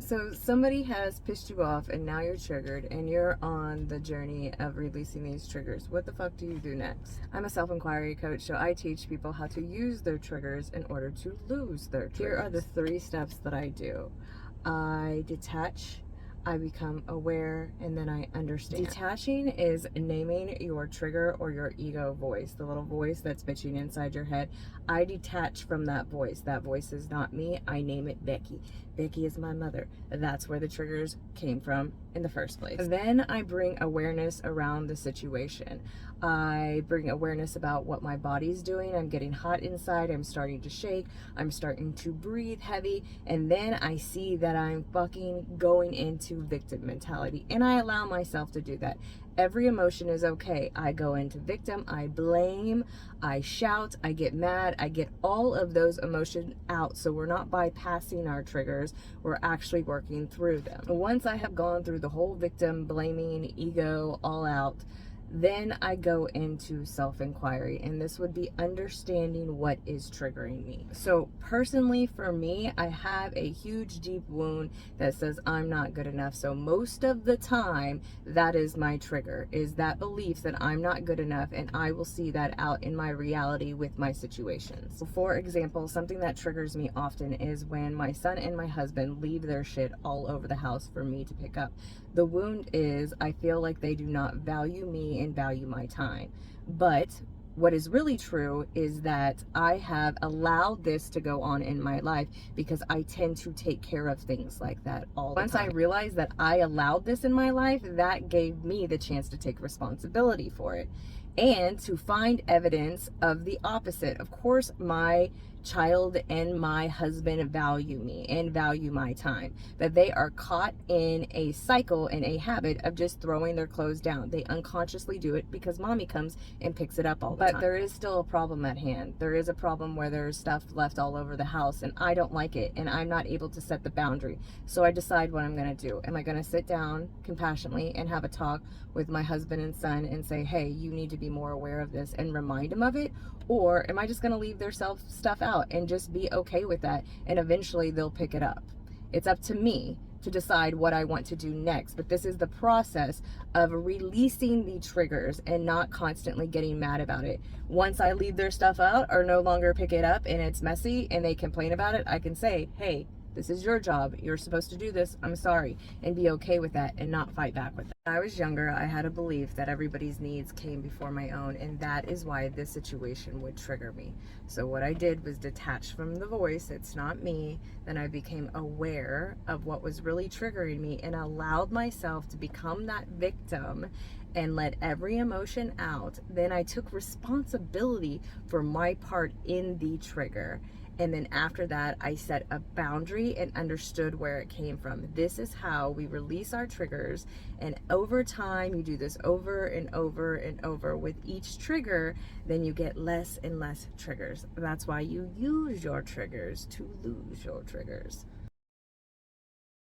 So somebody has pissed you off and now you're triggered and you're on the journey of releasing these triggers. What the fuck do you do next? I'm a self-inquiry coach, so I teach people how to use their triggers in order to lose their triggers. Here are the 3 steps that I do. I detach, I become aware, and then I understand. Detaching is naming your trigger or your ego voice, the little voice that's bitching inside your head. I detach from that voice. That voice is not me. I name it Becky. Becky is my mother. That's where the triggers came from in the first place. Then I bring awareness around the situation. I bring awareness about what my body's doing. I'm getting hot inside. I'm starting to shake. I'm starting to breathe heavy. And then I see that I'm fucking going into victim mentality. And I allow myself to do that. Every emotion is okay. I go into victim, I blame, I shout, I get mad, I get all of those emotions out. So we're not bypassing our triggers, we're actually working through them. Once I have gone through the whole victim, blaming, ego, all out, then I go into self-inquiry, and this would be understanding what is triggering me. So personally for me, I have a huge deep wound that says I'm not good enough. So most of the time, that is my trigger, is that belief that I'm not good enough, and I will see that out in my reality with my situations. So for example, something that triggers me often is when my son and my husband leave their shit all over the house for me to pick up. The wound is I feel like they do not value me and value my time. But what is really true is that I have allowed this to go on in my life because I tend to take care of things like that all the time. Once I realized that I allowed this in my life, that gave me the chance to take responsibility for it and to find evidence of the opposite. Of course, my child and my husband value me and value my time, but they are caught in a cycle and a habit of just throwing their clothes down. They unconsciously do it because mommy comes and picks it up all the time. But there is still a problem at hand. There is a problem where there's stuff left all over the house and I don't like it and I'm not able to set the boundary. So I decide what I'm going to do. Am I going to sit down compassionately and have a talk with my husband and son and say, hey, you need to be more aware of this, and remind them of it? Or am I just going to leave their stuff out and just be okay with that, and eventually they'll pick it up? It's up to me to decide what I want to do next. But this is the process of releasing the triggers and not constantly getting mad about it. Once I leave their stuff out or no longer pick it up and it's messy and they complain about it, I can say, hey, this is your job. You're supposed to do this. I'm sorry. And be okay with that and not fight back with it. When I was younger, I had a belief that everybody's needs came before my own, and that is why this situation would trigger me. So what I did was detach from the voice. It's not me. Then I became aware of what was really triggering me and allowed myself to become that victim and let every emotion out. Then I took responsibility for my part in the trigger. And then after that, I set a boundary and understood where it came from. This is how we release our triggers. And over time, you do this over and over and over with each trigger, then you get less and less triggers. That's why you use your triggers to lose your triggers.